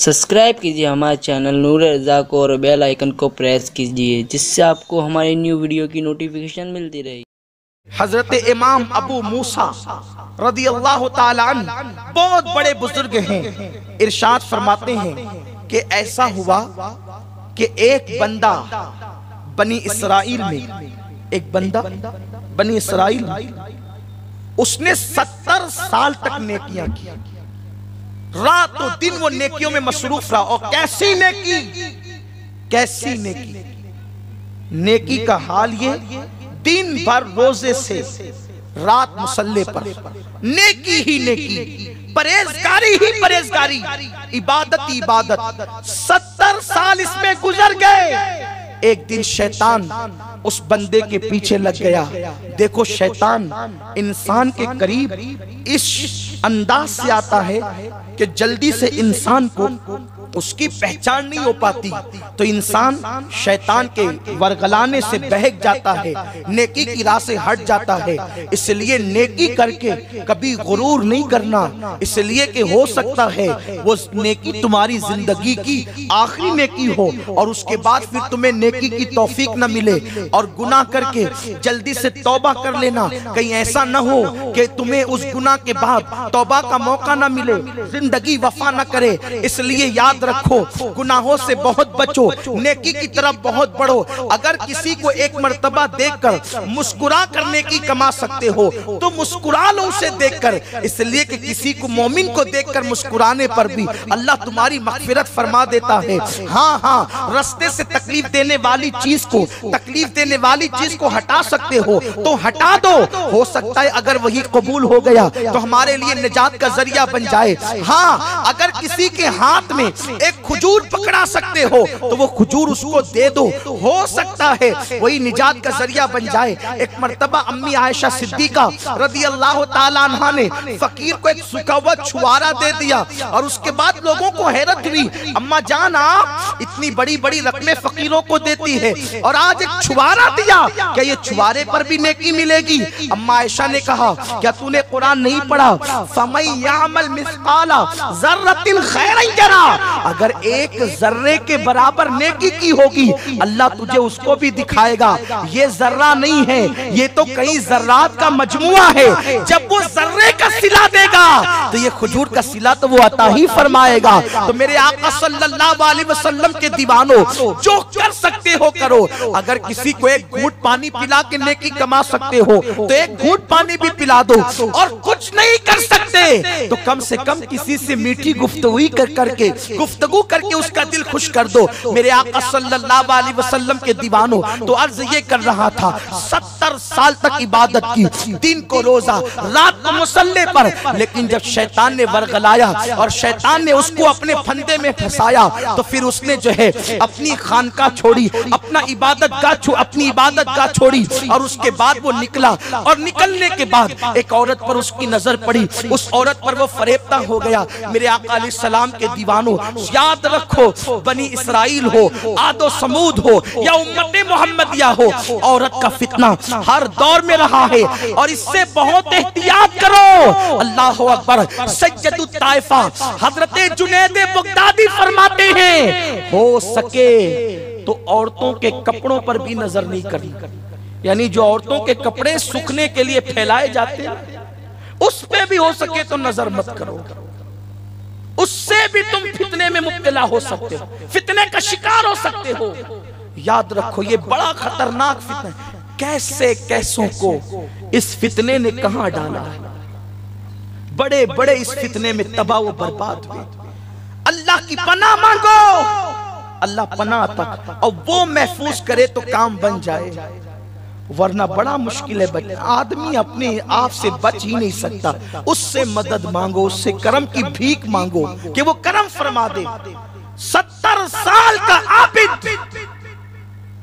Subscribe कीजिए हमारे channel नूर रज़ा को और बेल आइकन को प्रेस कीजिए जिससे आपको हमारी न्यू वीडियो की नोटिफिकेशन मिलती रहे। हजरत इमाम अबू मूसा रदी अल्लाह ताला अन्हु बहुत बड़े बुजुर्ग हैं। इरशाद फरमाते हैं कि ऐसा हुआ कि एक बंदा बनी इसराइल में, एक बंदा बनी इसराइल में, उसने 70 साल तक नेकियां की। रात और दिन वो नेकियों में मसरूफ रहा। और कैसी नेकी, कैसी नेकी, नेकी का हाल ये, दिन भर रोजे से रात मुसल्ले पर, नेकी ही नेकी, परहेजगारी ही परहेजगारी, इबादत ही इबादत। 70 साल इसमें गुजर गए। एक दिन शैतान उस बंदे के पीछे लग गया। देखो शैतान इंसान के करीब इस अंदाज से आता है कि जल्दी से इंसान को उसकी पहचान नहीं हो पाती, तो इंसान शैतान के वरगलाने से बहक जाता है, नेकी की राह से हट जाता है। इसलिए नेकी करके कभी गुरूर नहीं करना, इसलिए कि हो सकता है वो नेकी तुम्हारी जिंदगी की आखिरी नेकी हो और उसके बाद फिर तुम्हें नेकी की तौफीक न मिले और गुनाह करके जल्दी से तौबा कर लेना। कहीं ऐसा न हो कि तुम्हें उस गुनाह के बाद तौबा का मौका न मिले, जिंदगी वफा न करे। इसलिए याद रखो, गुनाहों से बहुत बचो, नेकी की तरफ बहुत बढ़ो। अगर किसी को एक मर्तबा देखकर मुस्कुरा कर नेकी कमा सकते हो तो मुस्कुरा लो उसे देखकर, इसलिए कि किसी को मोमिन को देखकर मुस्कुराने पर भी अल्लाह तुम्हारी मगफिरत फरमा देता है। हाँ हाँ, रास्ते से तकलीफ देने वाली चीज को, तकलीफ देने वाली चीज को हटा सकते हो तो हटा दो। हो सकता है अगर वही कबूल हो गया तो हमारे लिए निजात का जरिया बन जाए। हाँ, अगर किसी के हाथ में एक खजूर पकड़ा सकते हो तो वो खजूर उसको दे दो, हो सकता है वही निजात का जरिया बन जाए। एक मर्तबा अम्मी आयशा सिद्दीका रदी अल्लाह ताला अन्हा ने फकीर को एक सूखा हुआ छुआरा दे दिया और उसके बाद लोगों को हैरत हुई, अम्मा जान आप इतनी बड़ी बड़ी रकमें फकीरों को देती है और आज एक छुआरा दिया, क्या ये छुआरे पर भी नेकी मिलेगी? अम्मा आयशा ने कहा, क्या तूने कुरान नहीं पढ़ा? फमन यामल मिस्काला ज़र्रतिन खैरन यरा, अगर एक जर्रे के बराबर नेकी की होगी अल्लाह तुझे उसको भी दिखाएगा। ये जर्रा नहीं है, ये तो कई जर्रात का मजमुआ है। जब वो जर्रे का सिला देगा तो ये खजूर का सिला तो वो अता ही फरमाएगा। तो मेरे आका सल्लल्लाहु अलैहि वसल्लम के दीवानों, जो कर सकते हो करो। अगर किसी को एक घूंट पानी पिला के नेकी कमा सकते हो तो एक घूंट पानी भी पिला दो, और कुछ नहीं कर सकते तो कम से कम किसी से मीठी गुफ्तगू करके उसका दिल खुश कर दो। मेरे आका सल्लल्लाहु अलैहि वसल्लम के दीवानों, तो अर्ज ये कर रहा था, 70 साल तक इबादत की, दिन को रोजा, रात को मुसल्ले पर, लेकिन जब शैतान ने वरगलाया और शैतान ने उसको अपने फंदे में फंसाया तो फिर उसने जो है अपनी खानका छोड़ी, अपनी इबादत गाह छोड़ी और उसके बाद वो निकला। और निकलने के बाद एक औरत पर उसकी नजर पड़ी, उस औरत पर वो फरेबता हो गया। मेरे आका अलैहि सलाम के दीवानों, याद रखो, बनी इसराइल हो, आदो समूद हो या उम्मते मोहम्मदिया हो, औरत का फितना हर दौर में रहा है और इससे बहुत एहतियात करो। अल्लाह अकबर। सैयदुत ताइफा हजरत जुनैद बगदादी फरमाते हैं, हो सके तो औरतों के कपड़ों पर भी नजर नहीं करनी, यानी जो औरतों के कपड़े सूखने के लिए फैलाए जाते हैं उस पे भी हो सके तो नजर मत करो, उससे भी तुम फितने में मुब्तला हो सकते हो, फितने का शिकार हो सकते हो। याद रखो, ये बड़ा खतरनाक फितना है। कैसे कैसों को इस फितने ने कहां डाला, बड़े बड़े इस फितने में तबाह व बर्बाद हुए। अल्लाह की पनाह मांगो, अल्लाह पनाह तक और वो महफूज करे तो काम बन जाए, वरना बड़ा मुश्किल है। आदमी अपने आप से बच ही नहीं सकता, उससे मदद मांगो, उससे करम की भीख मांगो कि वो करम फरमा दे। 70 साल का आबिद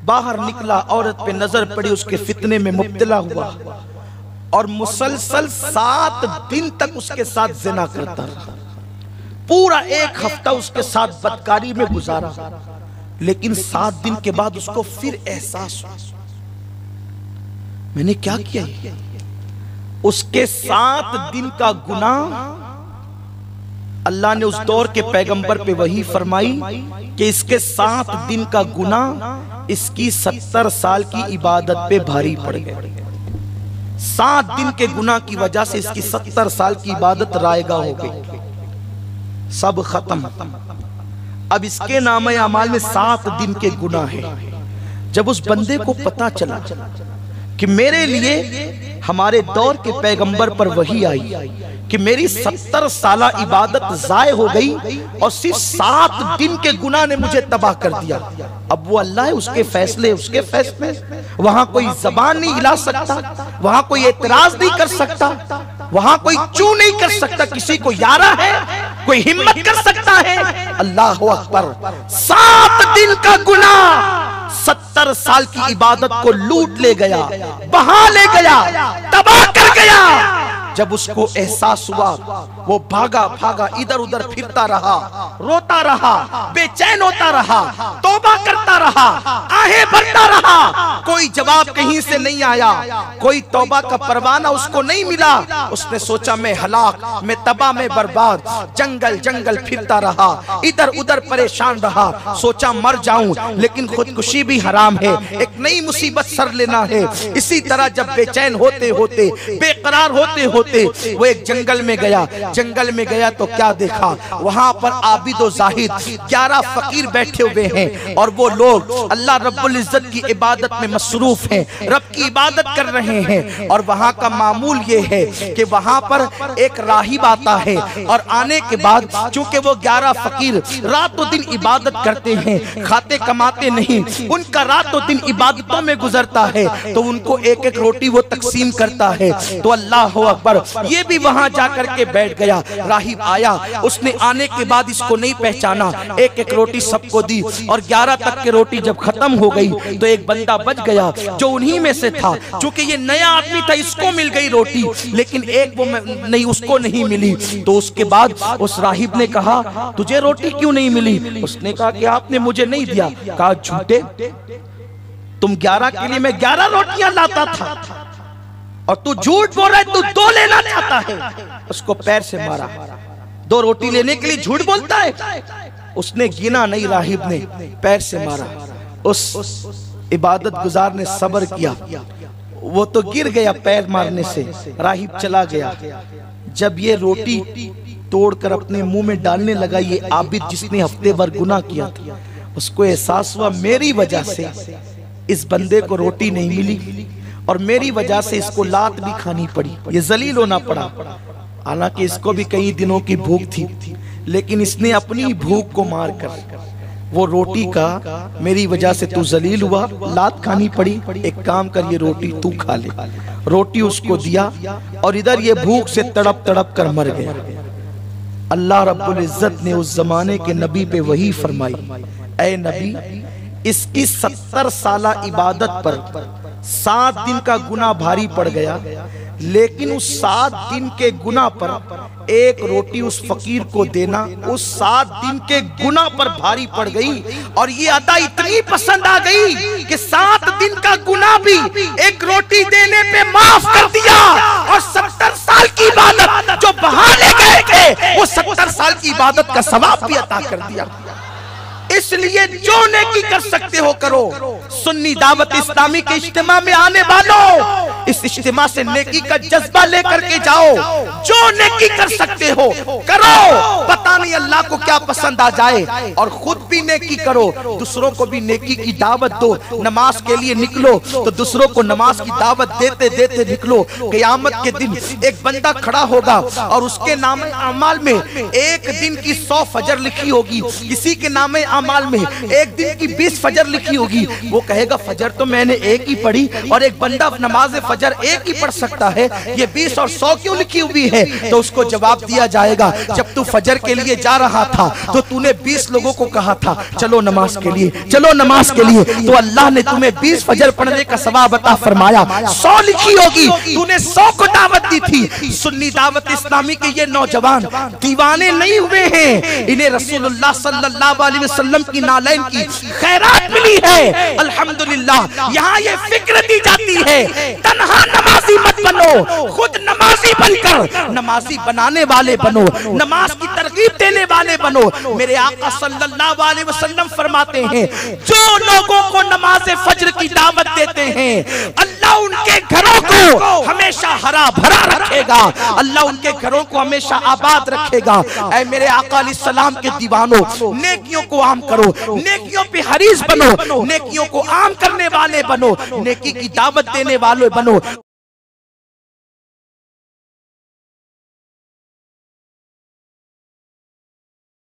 बाहर निकला, औरत पे नजर पड़ी, उसके फितने में मुब्तला हुआ और मुसलसल 7 दिन तक उसके साथ जिना करता रहा। पूरा 1 हफ्ता उसके साथ बदकारी में गुजारा, लेकिन 7 दिन के बाद उसको फिर एहसास हुआ, मैंने क्या किया। उसके 7 दिन का गुनाह अल्लाह ने उस दौर के पैगंबर पे वही फरमाई कि इसके 7 दिन का गुनाह इसकी 70 साल की इबादत पे भारी पड़ गए। 7 दिन के गुनाह की वजह से इसकी 70 साल की इबादत रायगा हो गई, सब खत्म। अब इसके नामे अमाल में 7 दिन के गुनाह है। जब उस बंदे को पता चला कि मेरे लिए हमारे दौर के पैगंबर पर वही आई कि मेरी 70 साला इबादत जाय हो गई और सिर्फ 7 दिन के गुनाह ने मुझे तबाह कर दिया। अब वो अल्लाह है, उसके फैसले, वहां कोई जबान नहीं हिला सकता, वहां कोई एतराज नहीं कर सकता, वहां कोई चू नहीं कर सकता, किसी को यारा है, कोई हिम्मत कर सकता है। अल्लाह अकबर, 7 दिन का गुनाह 70 साल की इबादत को लूट ले गया, बहा ले गया, तबाह कर गया। जब उसको एहसास हुआ वो भागा इधर उधर फिरता रहा, रोता रहा, बेचैन होता रहा, तौबा करता रहा, आहें भरता रहा। कोई जवाब कहीं से नहीं आया, कोई तौबा का परवाना उसको नहीं मिला। उसने सोचा मैं हलाक, मैं तबाह, मैं बर्बाद, जंगल फिरता रहा, इधर उधर परेशान रहा। सोचा मर जाऊं, लेकिन खुदकुशी भी हराम है, एक नई मुसीबत सर लेना है। इसी तरह जब बेचैन होते होते, बेकरार होते होते वो एक जंगल में गया तो क्या देखा, वहां पर आबिद और जाहिद 11 फकीर बैठे हुए हैं और वो लोग अल्लाह रब्बुल इज्जत की इबादत में मसरूफ हैं, रब की इबादत कर रहे हैं। और वहां का मामूल ये है कि वहां पर एक राहिब आता है और आने के बाद चूंकि वो 11 फकीर रातों दिन इबादत करते हैं, खाते कमाते नहीं, उनका रातों दिन इबादतों में गुजरता है, तो उनको एक एक रोटी वो तकसीम करता है। तो अल्लाह अकबर, ये भी वहां जाकर के बैठ गया। राहिब आया, उसने आने के बाद इसको नहीं पहचाना, एक एक रोटी सबको दी और 11 तक की रोटी जब खत्म हो गई तो एक बंदा बच गया जो उन्हीं में से था। चूंकि ये नया आदमी था, इसको मिल गई रोटी, लेकिन एक वो नहीं, उसको नहीं मिली। तो उसके बाद उस राहिब ने कहा तुझे रोटी क्यों नहीं मिली? उसने कहा कि आपने मुझे नहीं दिया। कहा झूठे, तुम 11 के लिए मैं 11 रोटियां लाता था और तू झूठ बोल रहा है, तू 2 लेना चाहता है। उसको पैर से मारा, 2 रोटी लेने के लिए झूठ बोलता है। उसने गिना नहीं, राहिब ने पैर से मारा। उस इबादत गुजार ने सब्र किया, वो तो गिर गया पैर मारने से, राहिब चला गया। जब ये रोटी तोड़कर अपने मुंह में डालने लगा ये आबिद जिसने हफ्ते भर गुनाह किया था, उसको एहसास हुआ मेरी वजह से इस बंदे को रोटी नहीं मिली और मेरी वजह से इसको लात भी खानी पड़ी, ये जलील होना पड़ा। हालांकि इसको भी कई दिनों की भूख थी, लेकिन इसने अपनी भूख को मारकर वो रोटी का मेरी वजह से तू जलील हुआ, लात खानी पड़ी, एक काम कर ये रोटी तू खा ले। रोटी उसको दिया और इधर ये भूख से तड़प तड़प कर मर गया। अल्लाह रब्बुल इज्जत ने उस जमाने के नबी पे वही फरमाई, ऐ नबी, इसकी 70 साला इबादत पर 7 दिन का गुनाह भारी पड़ गया, लेकिन उस 7 दिन के गुनाह पर एक रोटी उस फकीर को देना उस 7 दिन के गुनाह पर भारी पड़ गई। और ये अदा इतनी पसंद आ गई कि 7 दिन का गुनाह भी एक रोटी देने पे माफ कर दिया और 70 साल की इबादत जो बहाने गए थे वो 70 साल की इबादत का सवाब भी अता कर दिया। इसलिए जो नेकी कर सकते हो करो। सुन्नी दावत इस्लामी के इज्तिमा में आने वालों, इस इज्तिमा से नेकी का जज्बा लेकर के जाओ। जो नेकी कर सकते हो करो, पता नहीं अल्लाह को क्या पसंद आ जाए। और खुद भी नेकी करो, दूसरों को भी नेकी की दावत दो। नमाज के लिए निकलो तो दूसरों को नमाज की दावत देते देते निकलो। क़यामत के दिन एक बंदा खड़ा होगा और उसके नाम अमाल में एक दिन की 100 फजर लिखी होगी, किसी के नाम अमाल में एक दिन की 20 फजर लिखी होगी। वो कहेगा फजर तो मैंने एक ही पढ़ी और एक बंदा नमाज फजर एक ही पढ़ सकता है, ये 20 और 100 क्यों लिखी हुई है? तो उसको जवाब दिया जाएगा, जब तू फजर के लिए जा रहा था तो तूने 20 लोगों को कहा था चलो नमाज के लिए, चलो नमाज के लिए, तो अल्लाह ने तुम्हें 20 फजर पढ़ने का सवाब अता फरमाया। 100 लिखी होगी, तूने 100 को दावत दी थी। सुन्नी दावत इस्लामी के ये नौजवान दीवाने नहीं हुए हैं, इन्हें रसूलुल्लाह सल्लल्लाहु अलैहि वसल्लम की नालैन की खैरात मिली है। अल्हम्दुलिल्लाह यहाँ ये फिक्र दी जाती है, तन्हा यहाँ नमाजी मत बनो, खुद नमाजी बनकर नमाजी बनाने वाले बनो, नमाज की तरगीब देने वाले बनो। मेरे आका सल्लल्लाहु अलैहि वसल्लम फरमाते हैं, जो लोगों को नमाज फज्र की दावत देते हैं, अल्लाह उनके घरों को हमेशा हरा भरा रखेगा, अल्लाह उनके घरों को हमेशा आबाद रखेगा। ऐ मेरे आका अलैहिस्सलाम के दीवानों, नेकियों को आम करो, नेकियों पे हरीस बनो, नेकियों को आम करने वाले बनो, नेकी की दावत देने वाले बनो।